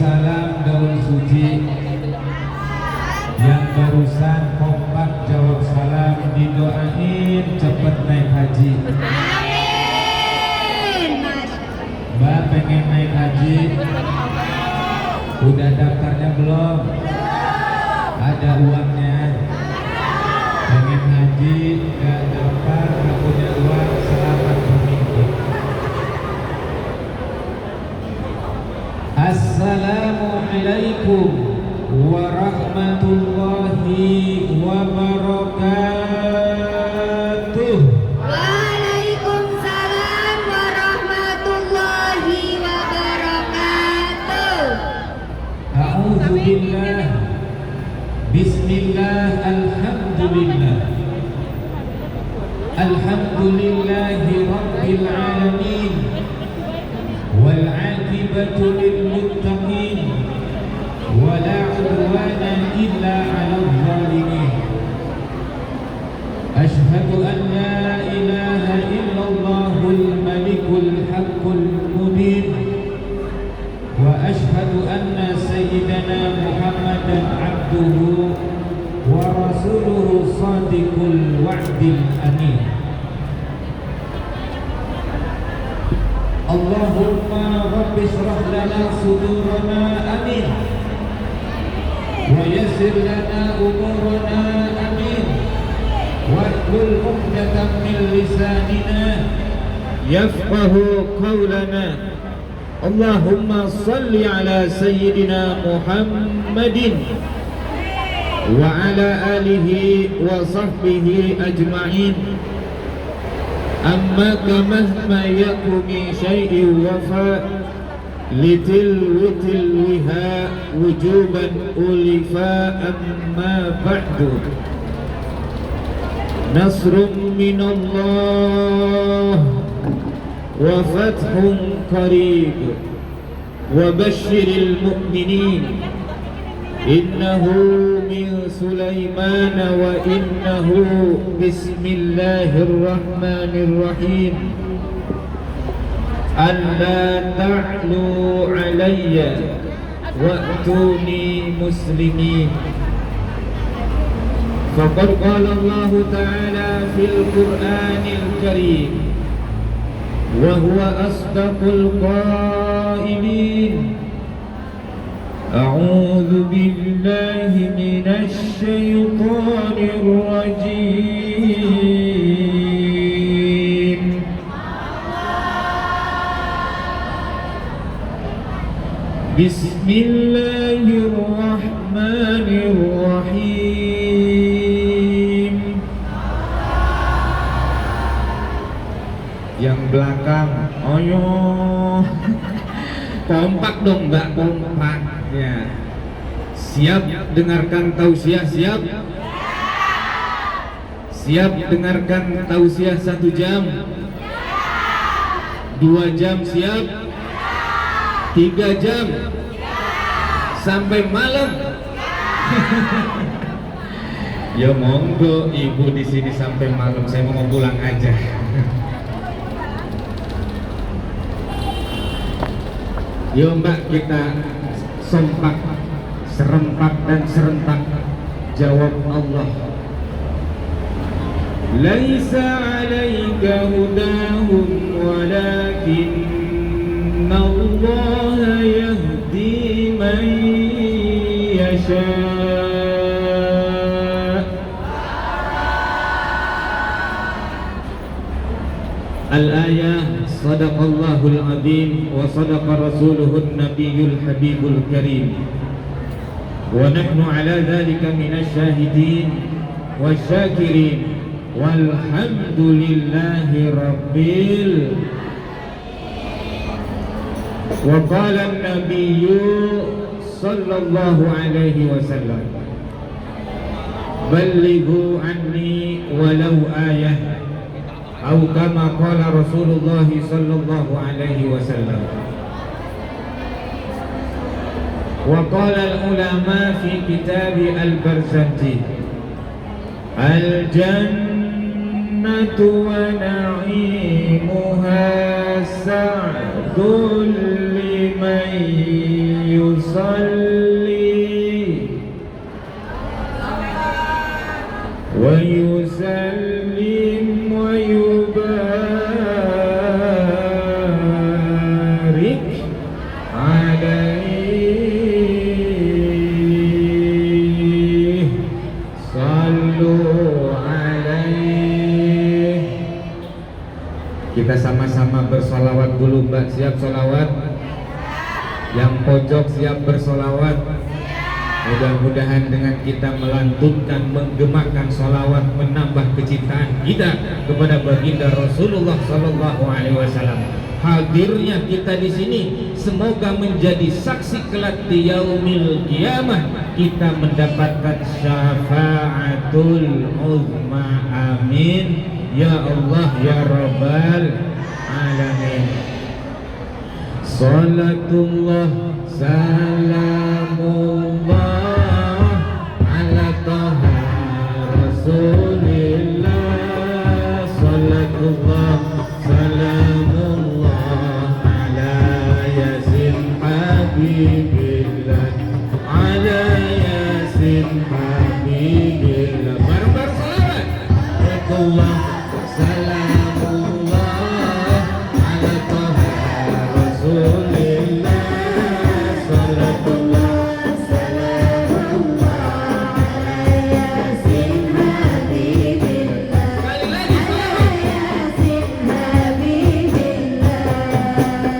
salam daun suci. Yang barusan kompak jawab salam didoain cepet naik haji. Mbak pengen naik haji? Udah daftarnya belum? Ada uangnya? Pengen haji gak daftar, gak punya uang, selamat berminggu. Assalamualaikum warahmatullahi wabarakatuh. Waalaikumsalam warahmatullahi wabarakatuh. A'udzubillah. Bismillah. Alhamdulillah. Alhamdulillahi rabbil alamin. Wal 'aqibatu lil muttaqin. ولا عدوان إلا على الظالمين أشهد أن لا إله إلا الله الملك الحق المبين وأشهد أن سيدنا محمدا عبده ورسوله صادق الوعد الأمين اللهم رب اشرح لنا صدورنا آمين ويسر لنا أمورنا آمين واحلل عقدة من لساننا يفقه قولنا اللهم صل على سيدنا محمد وعلى آله وصحبه أجمعين أما كمهما يكن من شيء وفاء لتلوها وجوبا ألفا أما بعد نصر من الله وفتح قريب وبشر المؤمنين إنه من سليمان وإنه بسم الله الرحمن الرحيم ألا تعلوا علي وأتوني مسلمين فقد قال الله تعالى في القرآن الكريم وهو أصدق القائلين أعوذ بالله من الشيطان الرجيم بسم الله الرحمن الرحيم. Yang belakang, ayo kompak dong mbak, kompak ya. Siap dengarkan tausiah? Siap? Siap dengarkan tausiah 1 jam? 2 jam siap? 3 jam? Sampai malam? Ya monggo ibu di sini sampai malam, saya mau pulang aja. Yo mbak, kita sompak, serempak dan serentak jawab Allah. Laisa 'alaika hudahum walakinna Allah yahdi man yasha. Al-ayah sadaqallahul azim wa sadaqa rasuluhun nabiyul habibul karim wa nahnu ala dhalika minasy syahidin wasyakirin walhamdulillahi rabbil. Wa qala an-nabiyyu sallallahu alaihi wasallam ballighu anni walau ayah atau kama qala Rasulullah sallallahu alaihi wasallam. Wa qala al-ulama fi kitab al-Barzanji al-jannatu wa na'imuha sa'dun liman يصلي ويسلم ويبارك عليه صلوا عليه. Kita sama-sama bersolawat dulu Mbak. Siap solawat? Yang pojok siap bersolawat? Mudah-mudahan dengan kita melantunkan, menggemakan solawat, menambah kecintaan kita kepada baginda Rasulullah Sallallahu Alaihi Wasallam. Hadirnya kita di sini semoga menjadi saksi kelak di yaumil qiyamah kita mendapatkan syafaatul uzma. Amin ya Allah ya Rabbal Alamin. Salatullah salamullah ala taha rasulillah. Salatullah salamullah ala yasin habibillah, ala yasin habibillah. Bareng-bareng salawat. Salatullah salamullah ala taha rasulillah. Salatullah salamullah ala yasin habibillah. Sekali lagi salawat.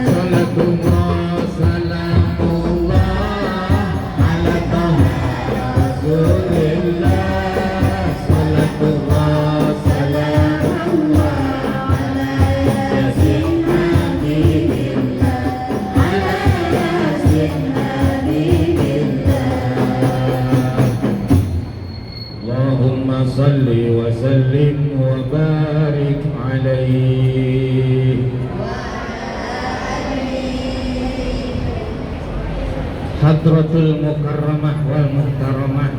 Salatullah salamullah ala taha rasulillah. Salatullah salamullah ala yasin habibillah, ala yasin habibillah. Allahumma salli wa sallim wa barik alaihi. Hadratul Mukarramah wal Muhtaramah,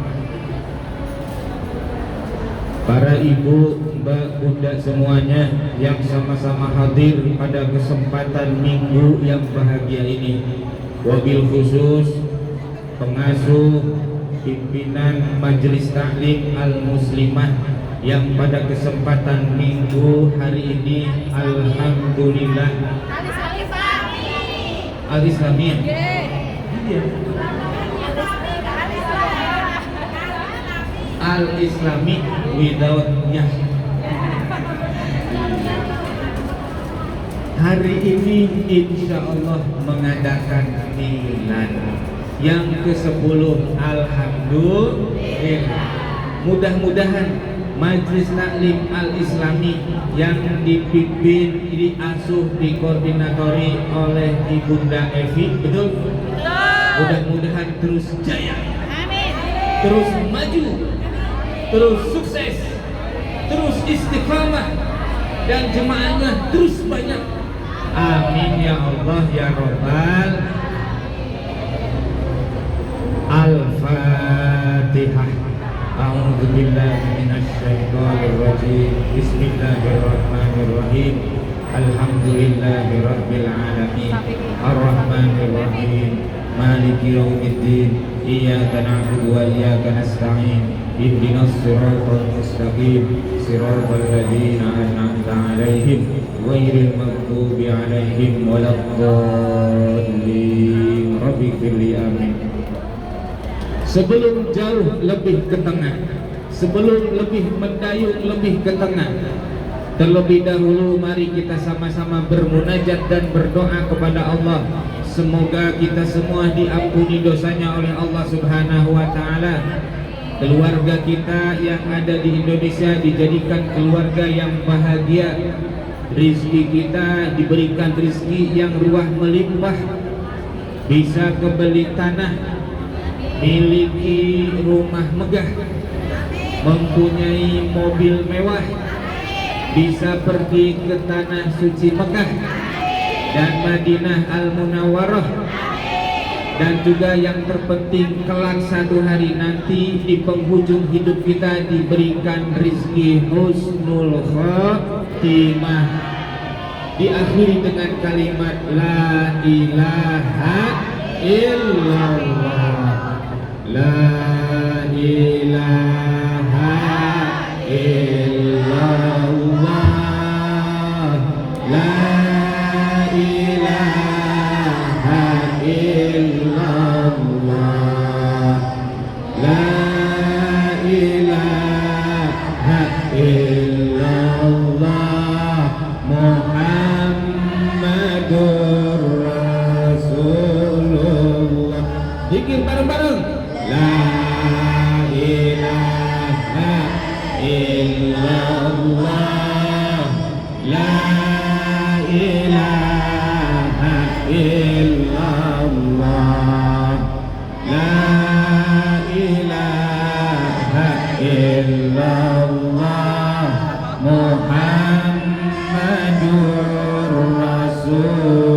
para ibu, mbak, bunda semuanya yang sama-sama hadir pada kesempatan minggu yang bahagia ini. Wabil khusus pengasuh pimpinan Majelis Taklim Al-Muslimah yang pada kesempatan minggu hari ini alhamdulillah Al-Islamiyah. Al-Islami without nyah. Hari ini insya Allah mengadakan milad yang ke-10. Alhamdulillah. Mudah-mudahan Majelis Taklim Al-Islami yang dipimpin, diasuh, dikoordinatori oleh Ibunda Evi, betul? Mudah-mudahan terus jaya, terus maju, terus sukses, terus istiqamah, dan jemaahnya terus banyak. Amin ya Allah ya Rabbal. Al-Fatihah. A'udzu billahi minasy syaithanir rajim. Bismillahirrahmanirrahim. Alhamdulillahi rabbil alamin. Ar-Rahmanir Rahim. Maliki yaumiddin. Iyyaka na'budu wa iyyaka nasta'in. Ihdinas siratal mustaqim. Siratal ladzina an'amta 'alaihim ghairil maghdubi 'alaihim waladdallin. Rabbighfirli. Amin. Sebelum jauh lebih ke tengah, sebelum lebih mendayung lebih ke tengah, terlebih dahulu mari kita sama-sama bermunajat dan berdoa kepada Allah. Semoga kita semua diampuni dosanya oleh Allah Subhanahu wa Ta'ala. Keluarga kita yang ada di Indonesia dijadikan keluarga yang bahagia. Rizki kita diberikan rizki yang ruah melimpah, bisa kebeli tanah, miliki rumah megah, mempunyai mobil mewah, bisa pergi ke tanah suci Mekah dan Madinah Al-Munawwarah, dan juga yang terpenting kelak satu hari nanti di penghujung hidup kita diberikan rizki husnul khotimah, diakhiri dengan kalimat la ilaha illallah, la ilaha illallah, la ilaha illallah, la ilaha illallah, Muhammadur Rasulullah. Zikir bareng-bareng. La ilaha illallah, la ilaha illallah, la ilaha illallah, Muhammadur Rasulullah.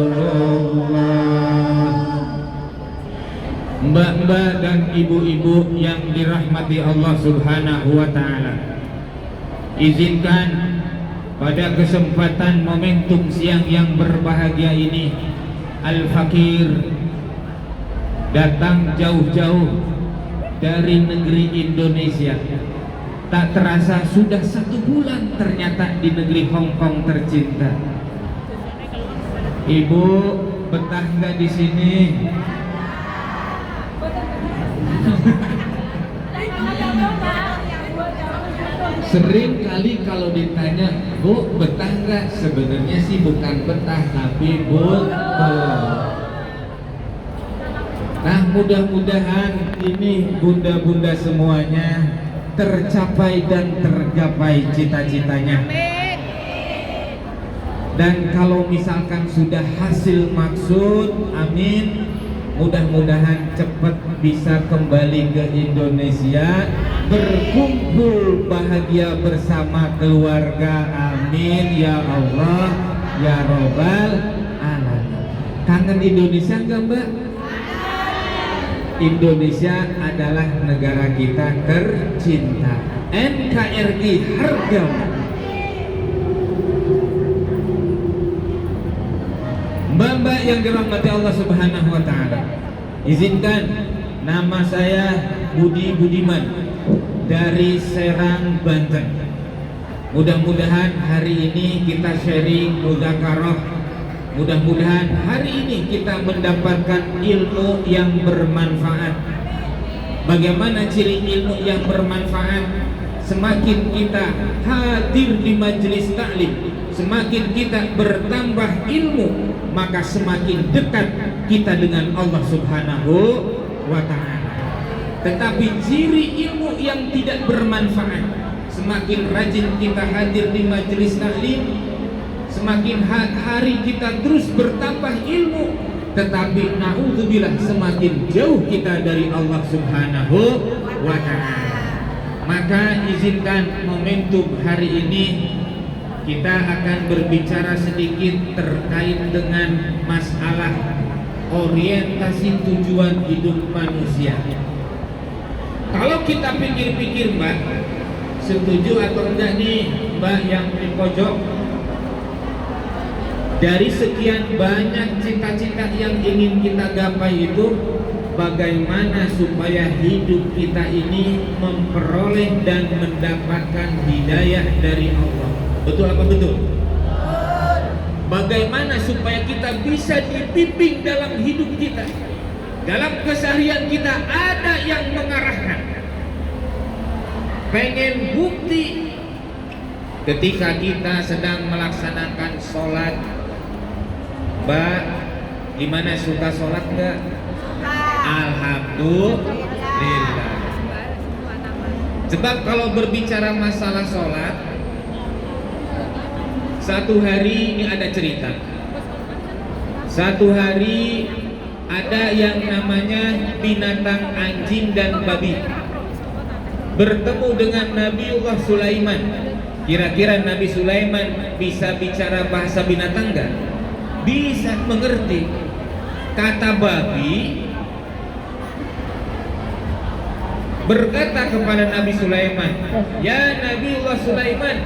Mbak-mbak dan ibu-ibu yang dirahmati Allah Subhanahu wa ta'ala, izinkan pada kesempatan momentum siang yang berbahagia ini, Al-Fakir datang jauh-jauh dari negeri Indonesia. Tak terasa sudah 1 bulan ternyata di negeri Hong Kong tercinta. Ibu betah nggak di sini? Sering kali kalau ditanya, Bu betah nggak? Sebenarnya sih bukan betah, tapi nah, mudah-mudahan ini bunda-bunda semuanya tercapai dan tergapai cita-citanya. Dan kalau misalkan sudah hasil maksud, amin, mudah-mudahan cepat bisa kembali ke Indonesia, berkumpul bahagia bersama keluarga, amin ya Allah ya Robbal Alamin. Kangen Indonesia enggak, Mbak? Indonesia adalah negara kita tercinta. NKRI harga Mbak-mbak yang dirahmati Allah Subhanahu wa ta'ala, izinkan nama saya Budi Budiman dari Serang, Banten. Mudah-mudahan hari ini kita sharing mudzakarah. Mudah-mudahan hari ini kita mendapatkan ilmu yang bermanfaat. Bagaimana ciri ilmu yang bermanfaat? Semakin kita hadir di majelis taklim, semakin kita bertambah ilmu, maka semakin dekat kita dengan Allah Subhanahu wa ta'ala. Tetapi ciri ilmu yang tidak bermanfaat, semakin rajin kita hadir di majelis taklim, semakin hari kita terus bertambah ilmu, tetapi na'udzubillah semakin jauh kita dari Allah Subhanahu wa ta'ala. Maka izinkan momentum hari ini kita akan berbicara sedikit terkait dengan masalah orientasi tujuan hidup manusia. Kalau kita pikir-pikir, Mbak, setuju atau enggak nih Mbak yang di pojok? Dari sekian banyak cita-cita yang ingin kita gapai itu, bagaimana supaya hidup kita ini memperoleh dan mendapatkan hidayah dari Allah? Betul apa betul? Bagaimana supaya kita bisa dibimbing dalam hidup kita, dalam keseharian kita ada yang mengarahkan. Pengen bukti ketika kita sedang melaksanakan sholat, Mbak, gimana, suka sholat nggak? Alhamdulillah. Sebab kalau berbicara masalah sholat, satu hari ini ada cerita. Satu hari ada yang namanya binatang anjing dan babi bertemu dengan Nabiullah Sulaiman. Kira-kira Nabi Sulaiman bisa bicara bahasa binatang nggak? Bisa mengerti. Kata babi berkata kepada Nabi Sulaiman, "Ya Nabiullah Sulaiman,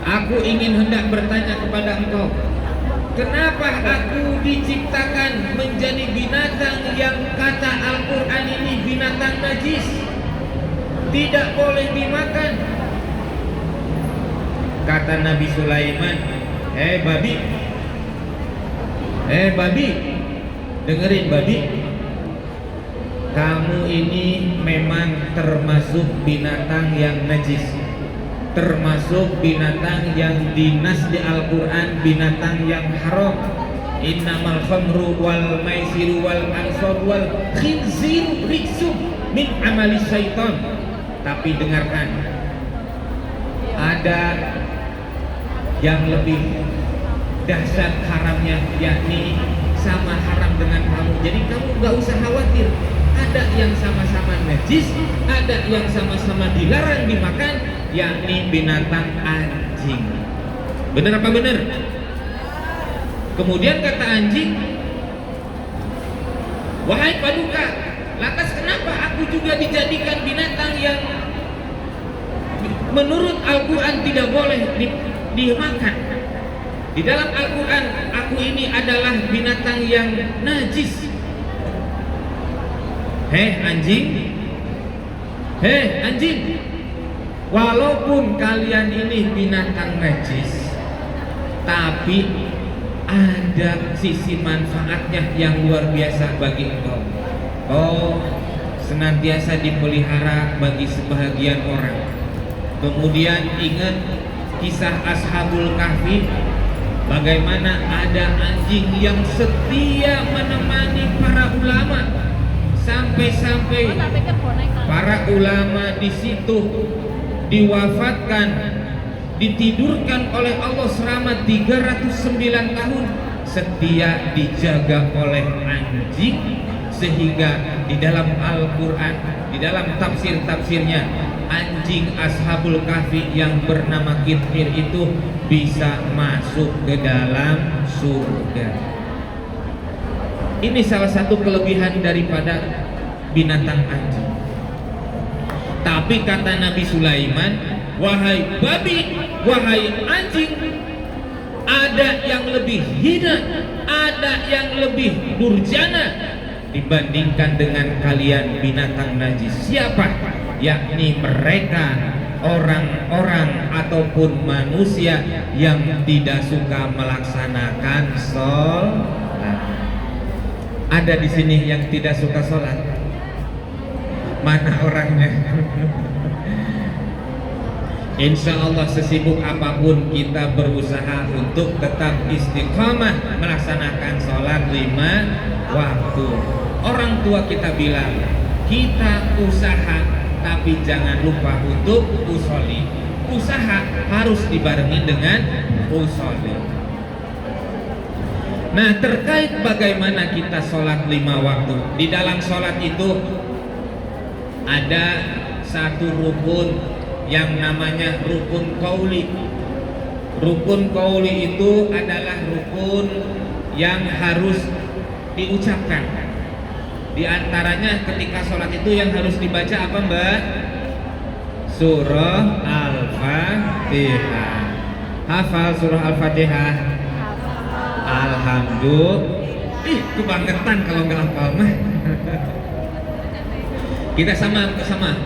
aku ingin hendak bertanya kepada engkau, Kenapa aku diciptakan menjadi binatang yang kata Al-Quran ini binatang najis, tidak boleh dimakan? Kata Nabi Sulaiman, babi, dengerin babi, kamu ini memang termasuk binatang yang najis, termasuk binatang yang dinas di Al-Quran, binatang yang haram. Innamal khamru wal maisiru wal ansor wal khinziru rijsum min amali syaitan. Tapi dengarkan, ada yang lebih dahsyat haramnya, yakni sama haram dengan kamu. Jadi kamu gak usah khawatir. Ada yang sama-sama najis, ada yang sama-sama dilarang dimakan, yakni binatang anjing. Benar apa benar? Kemudian kata anjing, wahai paduka, lantas kenapa aku juga dijadikan binatang yang menurut Al-Quran tidak boleh dimakan? Di dalam Al-Quran aku ini adalah binatang yang najis. Anjing, walaupun kalian ini binatang najis, tapi ada sisi manfaatnya yang luar biasa bagi engkau. Oh, senantiasa dipelihara bagi sebahagian orang. Kemudian ingat kisah Ashabul Kahfi, bagaimana ada anjing yang setia menemani para ulama, sampai-sampai para ulama di situ diwafatkan, ditidurkan oleh Allah selama 309 tahun, setia dijaga oleh anjing, sehingga di dalam Al-Quran, di dalam tafsir-tafsirnya, anjing Ashabul Kahfi yang bernama Khidr itu bisa masuk ke dalam surga. Ini salah satu kelebihan daripada binatang anjing. Tapi kata Nabi Sulaiman, wahai babi, wahai anjing, ada yang lebih hina, ada yang lebih durjana dibandingkan dengan kalian binatang najis. Siapa? Yakni mereka orang-orang ataupun manusia yang tidak suka melaksanakan sholat. Ada di sini yang tidak suka sholat? Mana orangnya? Insya Allah sesibuk apapun kita berusaha untuk tetap istiqamah melaksanakan sholat 5 waktu. Orang tua kita bilang, kita usaha tapi jangan lupa untuk usolli. Usaha harus dibarengi dengan usolli. Nah, terkait bagaimana kita sholat 5 waktu, di dalam sholat itu ada satu rukun yang namanya rukun qauli. Rukun qauli itu adalah rukun yang harus diucapkan. Di antaranya ketika sholat itu yang harus dibaca apa, Mbak? Surah Al-Fatihah. Hafal surah Al-Fatihah? Alhamdulillah. Kebangetan kalau nggak hafal mah. Kita sama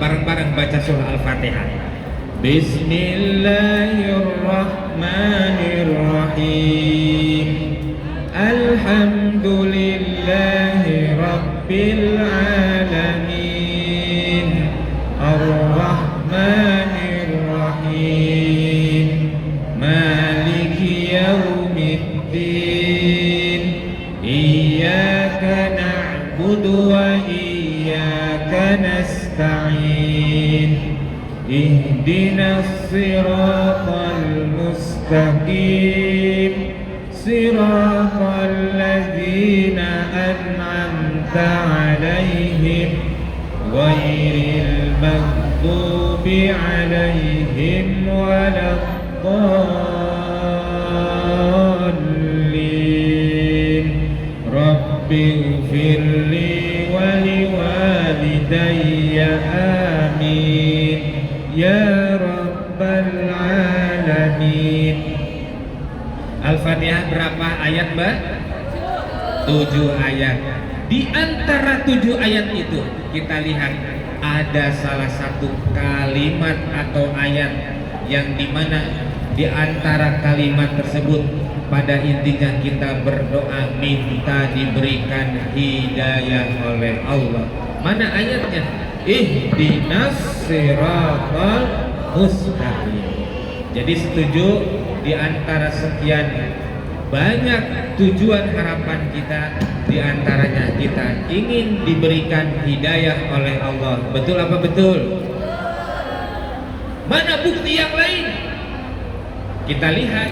bareng-bareng baca surah Al-Fatihah. Bismillahirrahmanirrahim. Alhamdulillahi Rabbil alamin. Ar-Rahmanir-Rahim. Maliki yaumiddin. Iyyaka na'budu wa iyyaka nasta'in. Ihdinas siratal mustaqim. Siratal ladzina an'amta 'alaihim ghairil maghdubi 'alaihim waladdallin. Rabbighfirli wa liwalidayya amin ya rabbal alamin. Al-Fatihah. Al-Fatihah berapa ayat, Mbak? 7 ayat. Di antara 7 ayat itu kita lihat ada salah satu kalimat atau ayat yang dimana di antara kalimat tersebut pada intinya kita berdoa minta diberikan hidayah oleh Allah. Mana ayatnya? Ihdinas siratal mustaqim. Jadi setuju di antara sekian banyak tujuan harapan kita, di antaranya kita ingin diberikan hidayah oleh Allah. Betul apa betul? Mana bukti yang lain? Kita lihat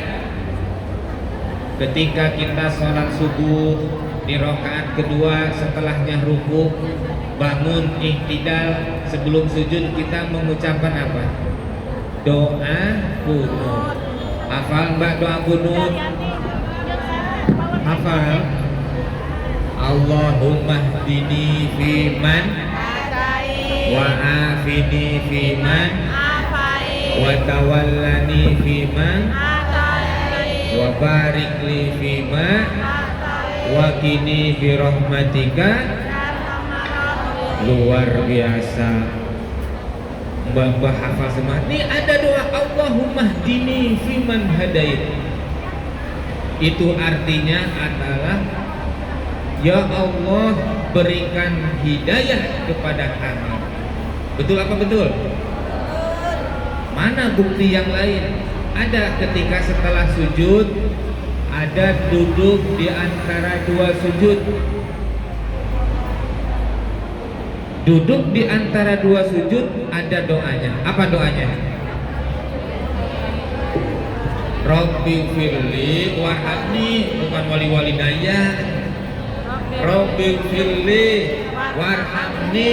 ketika kita sholat subuh di rakaat kedua setelahnya ruku, bangun iktidal, sebelum sujud kita mengucapkan apa? Doa kunut. Hafal Mbak doa kunut? Hafal? Allahumma hdini fiman wa afini fiman wa tawallani fiman wa barik li fiman wa qini bi rahmatika. Luar biasa. Mbak hafal semua. Ini ada doa Allahumma hdini fiman hadait. Itu artinya adalah ya Allah berikan hidayah kepada kami. Betul apa betul? Mana bukti yang lain? Ada ketika setelah sujud, ada duduk di antara dua sujud. Duduk di antara dua sujud ada doanya. Apa doanya? Rabbi firli warhamni, bukan wali-wali daya. Rabbi firli warhamni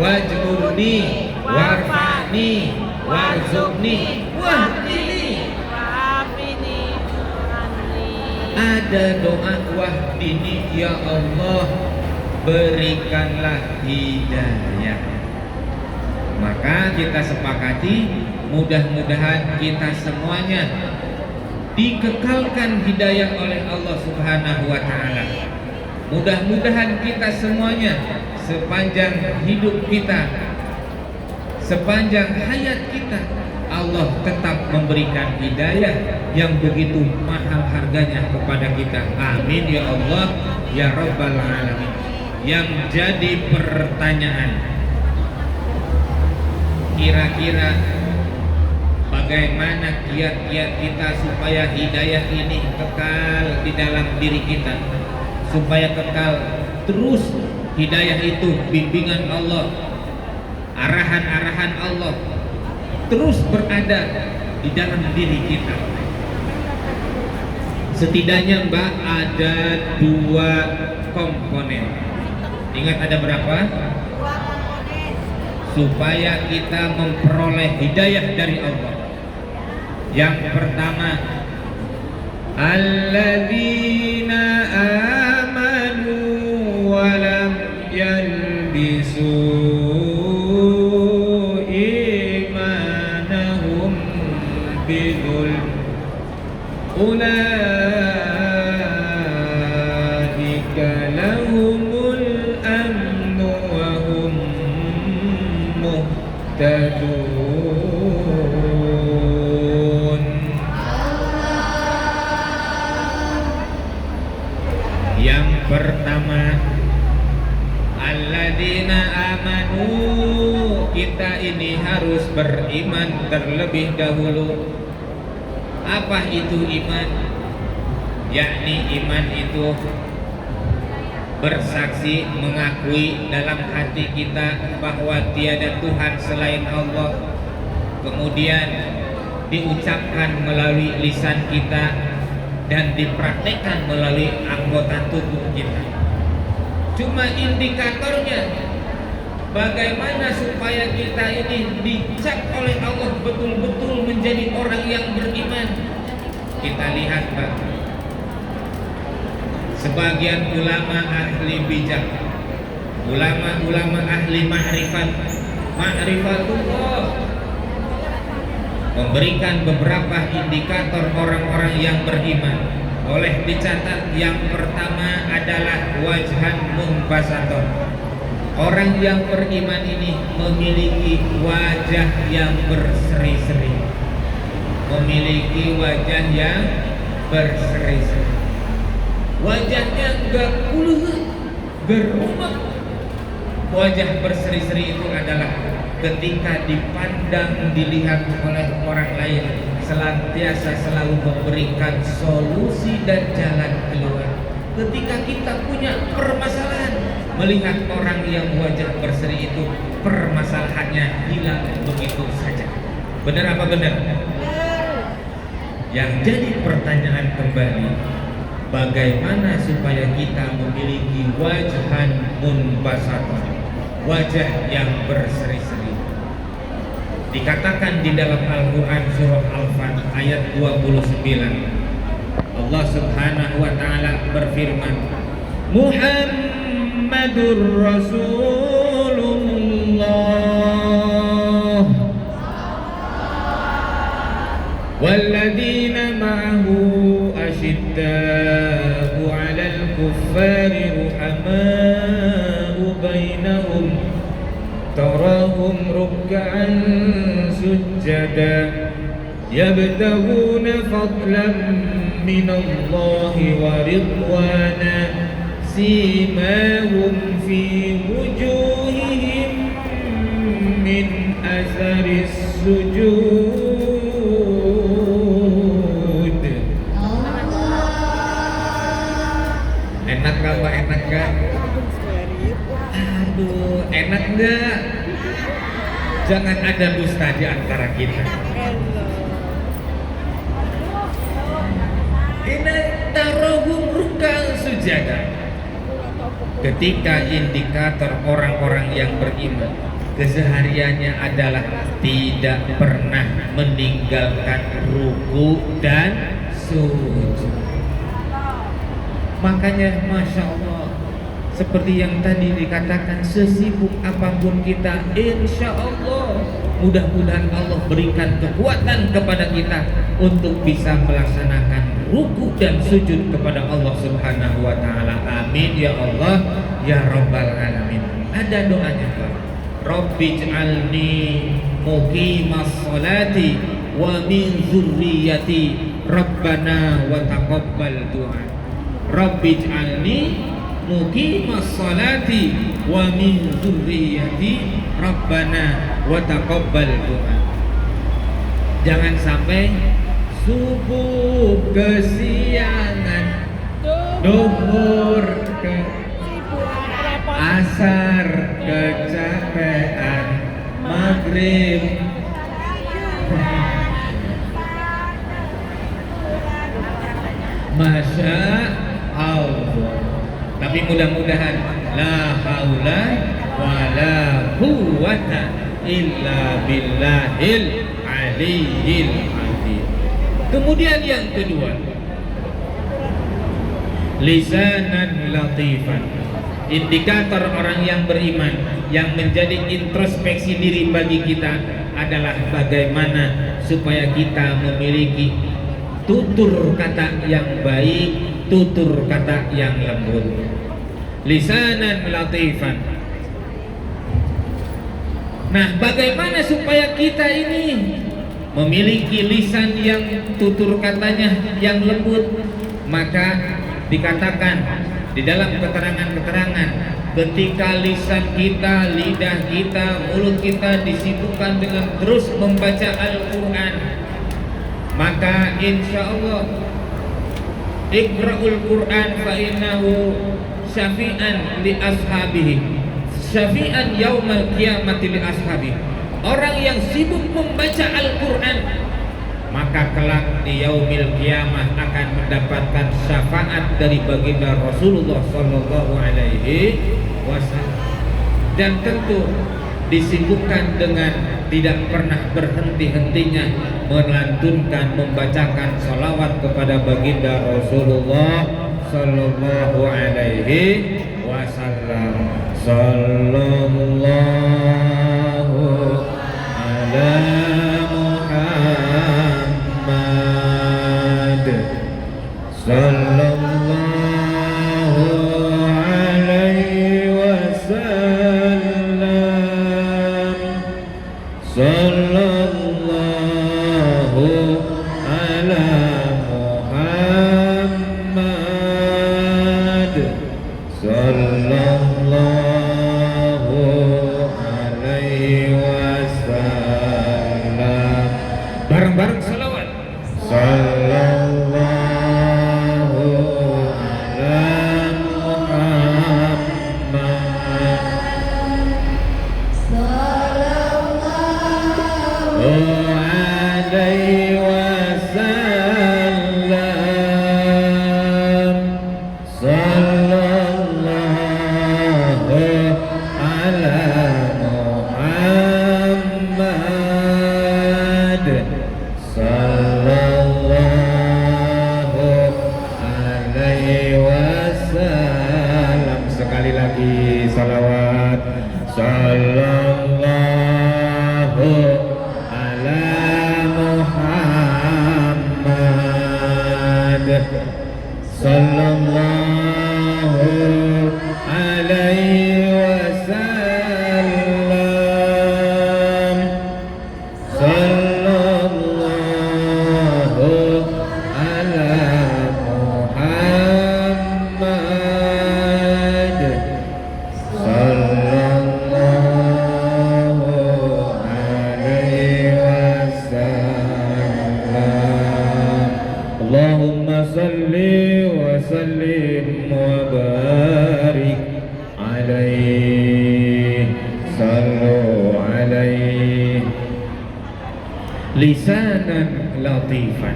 wajburni warfani warzuqni wahdini. Ada doa wahdini, ya Allah berikanlah hidayah. Maka kita sepakati mudah-mudahan kita semuanya dikekalkan hidayah oleh Allah Subhanahu wa taala. Mudah-mudahan kita semuanya sepanjang hidup kita, sepanjang hayat kita, Allah tetap memberikan hidayah yang begitu mahal harganya kepada kita. Amin ya Allah ya Rabbal alamin. Yang jadi pertanyaan, kira-kira bagaimana kiat-kiat kita supaya hidayah ini kekal di dalam diri kita, supaya kekal terus hidayah itu, bimbingan Allah, arahan-arahan Allah terus berada di dalam diri kita. Setidaknya Mbak ada 2 komponen. Ingat ada berapa? 2 komponen. Supaya kita memperoleh hidayah dari Allah. Yang pertama, alladzina amanu wa lam yalbisu imanahum bidzulm ulaika lahumul amnu wa hum muhtadun. Yang pertama, alladzina amanu, kita ini harus beriman terlebih dahulu. Apa itu iman? Yakni iman itu bersaksi, mengakui dalam hati kita bahwa tiada Tuhan selain Allah, kemudian diucapkan melalui lisan kita dan dipraktekkan melalui anggota tubuh kita. Cuma indikatornya bagaimana supaya kita ini dicap oleh Allah betul-betul menjadi orang yang beriman. Kita lihat Pak, sebagian ulama ahli bijak, ulama-ulama ahli ma'rifatullah memberikan beberapa indikator orang-orang yang beriman. Boleh dicatat, yang pertama adalah wajhan munbasaton. Orang yang beriman ini memiliki wajah yang berseri-seri. Memiliki wajah yang berseri-seri. Wajahnya enggak kuluh, gerumah. Wajah berseri-seri itu adalah ketika dipandang, dilihat oleh orang lain, senantiasa selalu memberikan solusi dan jalan keluar. Ketika kita punya permasalahan, melihat orang yang wajah berseri itu, permasalahannya hilang begitu saja. Benar apa benar? Yang jadi pertanyaan kembali, bagaimana supaya kita memiliki wajhan munbasaton, wajah yang berseri-seri? Dikatakan di dalam Al-Quran surah Al-Fat ayat 29, Allah subhanahu wa ta'ala berfirman, Muhammadur Rasulullah walladzina ma'ahu asyidda'u 'alal kuffari ruhama'u bainahum tarahum ruk'an sujjada yabtaghuna fadlan minallahi wa ridwana simahum fi wujuhihim min asaris sujud. Enak gak Pak? Enak gak? Aduh, enak gak? Jangan ada dusta di antara kita. Ini tarohum ruk'an sujada. Ketika indikator orang-orang yang beriman kesehariannya adalah tidak pernah meninggalkan ruku dan sujud. Makanya Masya Allah, seperti yang tadi dikatakan, sesibuk apapun kita, insya Allah mudah-mudahan Allah berikan kekuatan kepada kita untuk bisa melaksanakan ruku dan sujud kepada Allah subhanahu wa ta'ala. Amin ya Allah ya Rabbal Alamin. Ada doanya Pak, Rabbij'alni muqimas sholati wa min zurriyati Rabbana wa taqabbal du'a. Rabbij'alni muqimas sholati wa min zurriyati Rabbana wa taqabbal du'a. Jangan sampai subuh kesiangan, duhur ke asar kecapean, maghrib Masya Allah. Tapi mudah-mudahan la haula wala quwwata illa billahil aliyyil azim. Kemudian yang kedua, lisanan latifan. Indikator orang yang beriman yang menjadi introspeksi diri bagi kita adalah bagaimana supaya kita memiliki tutur kata yang baik, tutur kata yang lembut. Lisanan latifan. Nah, bagaimana supaya kita ini memiliki lisan yang tutur katanya yang lembut? Maka dikatakan di dalam keterangan-keterangan, ketika lisan kita, lidah kita, mulut kita disibukkan dengan terus membaca Al-Quran, maka insya Allah Iqra'ul Quran fa innahu syafi'an li ashabihi, syafi'an yaumal qiyamati li ashabihi. Orang yang sibuk membaca Al-Quran, maka kelak di yaumil qiyamah akan mendapatkan syafaat dari baginda Rasulullah sallallahu alaihi wasallam. Dan tentu disibukkan dengan tidak pernah berhenti-hentinya melantunkan, membacakan salawat kepada baginda Rasulullah sallallahu alaihi wasallam. Sallallahu ala Muhammad. sallallahu alaihi wasallam. Bareng-bareng salawat. Sallallahu ala Muhammad. Alaihi wasallam. Sallallahu ala Muhammad. Sallallahu alaihi wasallam. Sekali lagi salawat. Sallallahu ala Muhammad. Sallallahu alaihi wasallam. Sallallahu ala Muhammad. Sallallahu alaihi wasallam. Allahumma salli wa sallim wa barik alaihi. Sallu alaihi. Lisanan latifan.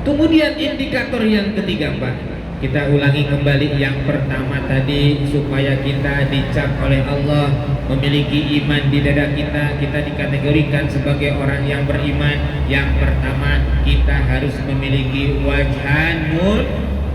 Kemudian indikator yang ketiga, Pak. Kita ulangi kembali yang pertama tadi, supaya kita dicap oleh Allah memiliki iman di dada kita, kita dikategorikan sebagai orang yang beriman. Yang pertama, kita harus memiliki wajhan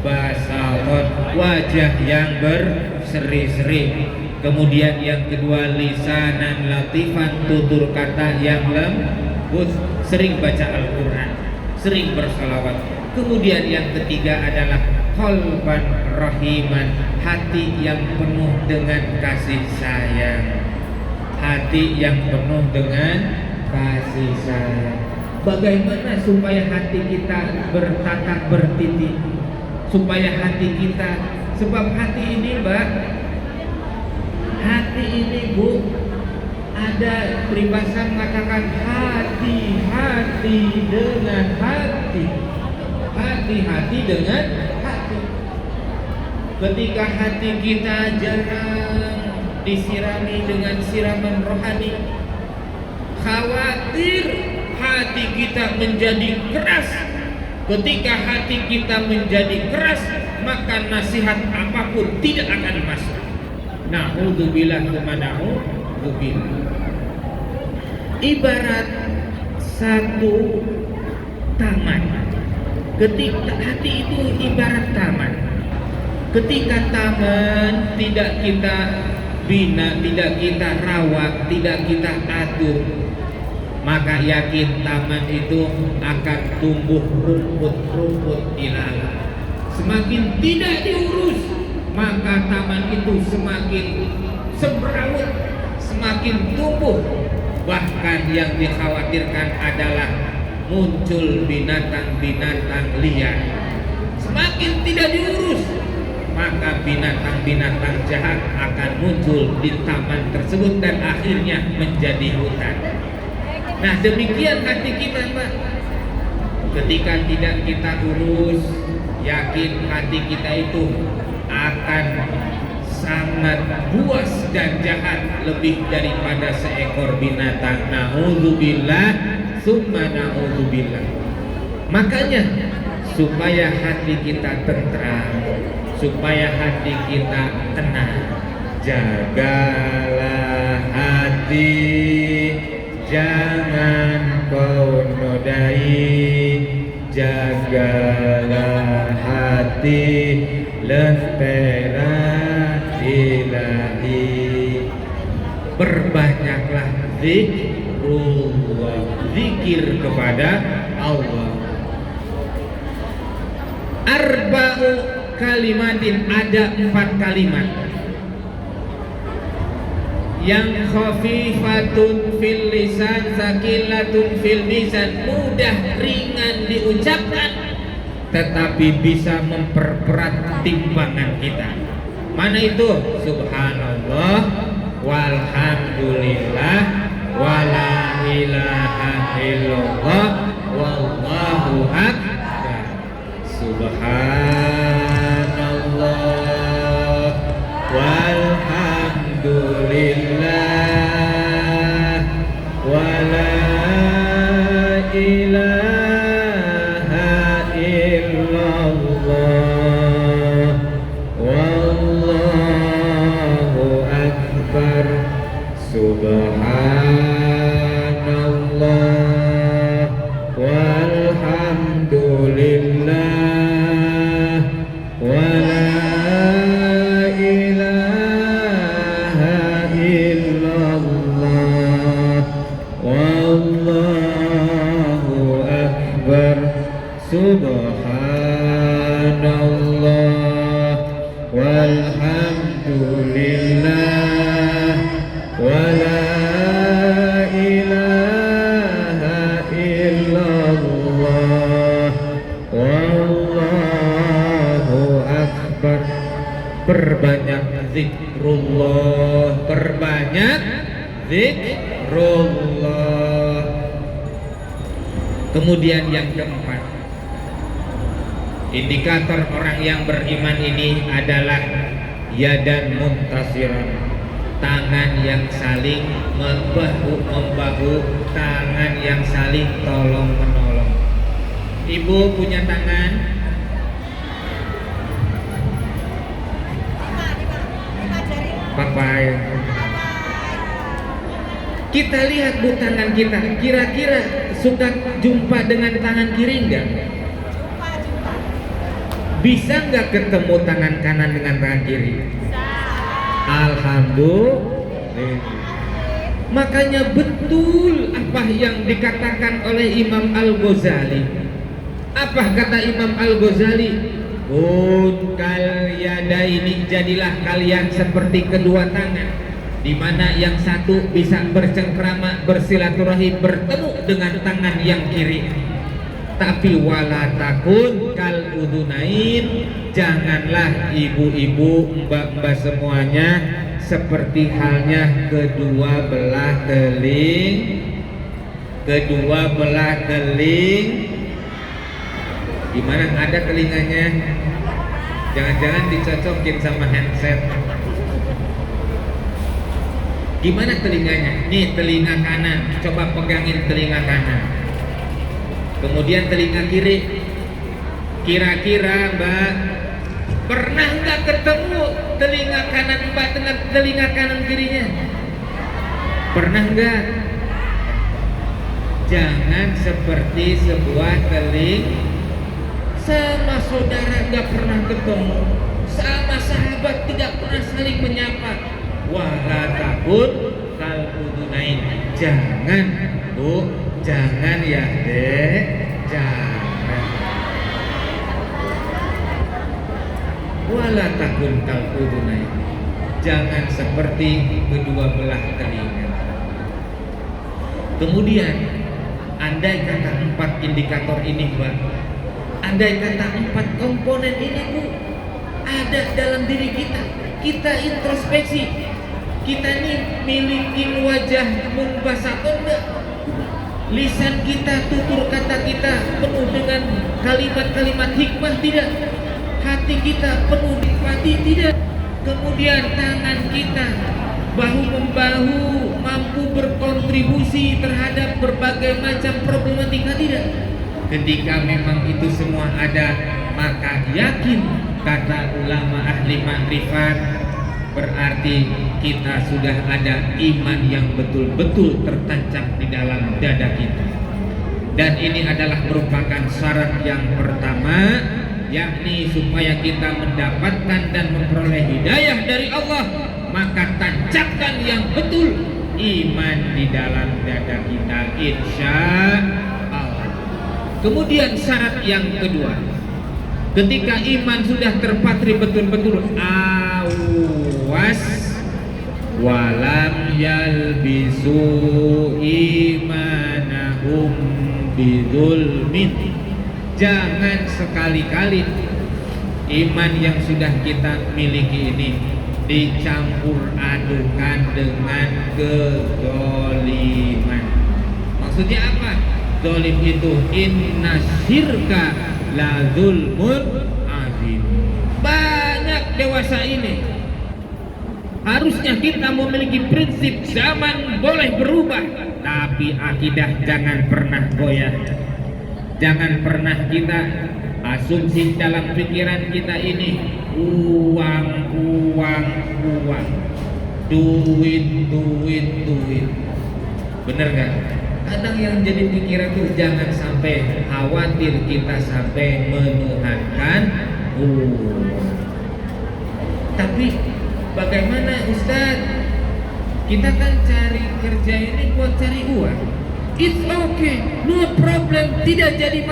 basarot, wajah yang berseri-seri. Kemudian yang kedua, lisanan latifan, tutur kata yang lembut, sering baca Al-Quran, sering bersalawat. Kemudian yang ketiga adalah qalban rahiman, hati yang penuh dengan kasih sayang, hati yang penuh dengan kasih sayang. Bagaimana supaya hati kita bertatap bertitik, supaya hati kita, sebab hati ini, Mbak, hati ini, Bu, ada peribahasa mengatakan hati-hati dengan hati, hati-hati dengan hati. Ketika hati kita jarang disirami dengan siraman rohani, khawatir hati kita menjadi keras. Ketika hati kita menjadi keras, maka nasihat apapun tidak akan masuk. Na'udzubillah tsumma na'udzubillah. Ibarat satu taman. Ketika hati itu ibarat taman. Ketika taman tidak kita bina, tidak kita rawat, tidak kita atur, maka yakin taman itu akan tumbuh rumput-rumput ilalang. Semakin tidak diurus, maka taman itu semakin semrawut, semakin tumbuh. Bahkan yang dikhawatirkan adalah muncul binatang-binatang liar. Semakin tidak diurus, maka binatang-binatang jahat akan muncul di taman tersebut dan akhirnya menjadi hutan. Nah, demikian hati kita, Pak. Ketika tidak kita urus, yakin hati kita itu akan sangat buas dan jahat, lebih daripada seekor binatang. Na'udzubillah tsumma na'udzubillah. Makanya supaya hati kita tentram, supaya hati kita tenang, jagalah hati, jangan kau nodai. Jagalah hati, lentera ilahi. Perbanyaklah zikrullah, zikir kepada Allah. Arba'u kalimatin, ada 4 kalimat yang khafifatun fil lisan, sakilatun fil mizan, mudah ringan diucapkan tetapi bisa memperberat timbangan kita. Mana itu? Subhanallah walhamdulillah wala ilaha illallah wallahu akbar. Subhanallah walhamdulillah wala ilaha illallah wallahu akbar. Subhanallah walhamdulillah wala ilaha illallah wallahu akbar. Subhanallah walhamdulillah wala ilaha illallah wallahu akbar. Perbanyak zikrullah, perbanyak zikrullah. Kemudian yang keempat, indikator orang yang beriman ini adalah yadan muntasiran, tangan yang saling membahu-membahu, tangan yang saling tolong-menolong. Ibu punya tangan? Papai. Kita lihat bu tangan kita, kira-kira suka jumpa dengan tangan kiri enggak? Bisa nggak ketemu tangan kanan dengan tangan kiri? Alhamdulillah. Makanya betul apa yang dikatakan oleh Imam Al-Ghazali. Apa kata Imam Al-Ghazali? Kal yadaini, jadilah kalian seperti kedua tangan, di mana yang satu bisa bercengkrama, bersilaturahim, bertemu dengan tangan yang kiri. Tapi wala takun kal udunain, janganlah ibu-ibu, mbak-mbak semuanya seperti halnya kedua belah teling. Gimana, ada telinganya? Jangan-jangan dicocokin sama handset. Gimana telinganya? Nih telinga kanan, coba pegangin telinga kanan. Kemudian telinga kiri. Kira-kira mbak pernah nggak ketemu telinga kanan mbak dengan telinga kanan kirinya? Pernah nggak? Jangan seperti sebuah telinga. Sama saudara nggak pernah ketemu, sama sahabat tidak pernah saling menyapa. Wala takun kal udunain, jangan bu, jangan ya dek, jangan. Wala takun kal udunain, jangan seperti kedua belah telinga. Kemudian andai kata 4 indikator ini mbak, andai kata 4 komponen ini bu ada dalam diri kita, kita introspeksi, kita nih milikin wajah munbasatun enggak? Lisan kita, tutur kata kita penuh dengan kalimat-kalimat hikmah tidak? Hati kita penuh nikmati tidak? Kemudian tangan kita bahu-membahu mampu berkontribusi terhadap berbagai macam problematika tidak? Ketika memang itu semua ada, maka yakin kata ulama ahli makrifat, berarti kita sudah ada iman yang betul-betul tertancap di dalam dada kita. Dan ini adalah merupakan syarat yang pertama, yakni supaya kita mendapatkan dan memperoleh hidayah dari Allah, maka tancapkan yang betul iman di dalam dada kita, insya Allah. Kemudian syarat yang kedua, ketika iman sudah terpatri betul-betul, awas walam yalbisu imanahum bidzulmin, jangan sekali-kali iman yang sudah kita miliki ini dicampur adukan dengan kezoliman. Maksudnya apa? Zolim itu inna syirka la zulmun azim. Banyak dewasa ini harusnya kita memiliki prinsip zaman boleh berubah, tapi akidah jangan pernah goyah. Jangan pernah kita asumsi dalam pikiran kita ini uang, duit. Bener gak? Kadang yang jadi pikiran tuh jangan sampai khawatir kita sampai menuhankan uang. Tapi bagaimana Ustaz? Kita kan cari kerja ini buat cari uang. It's okay, no problem, tidak jadi masalah.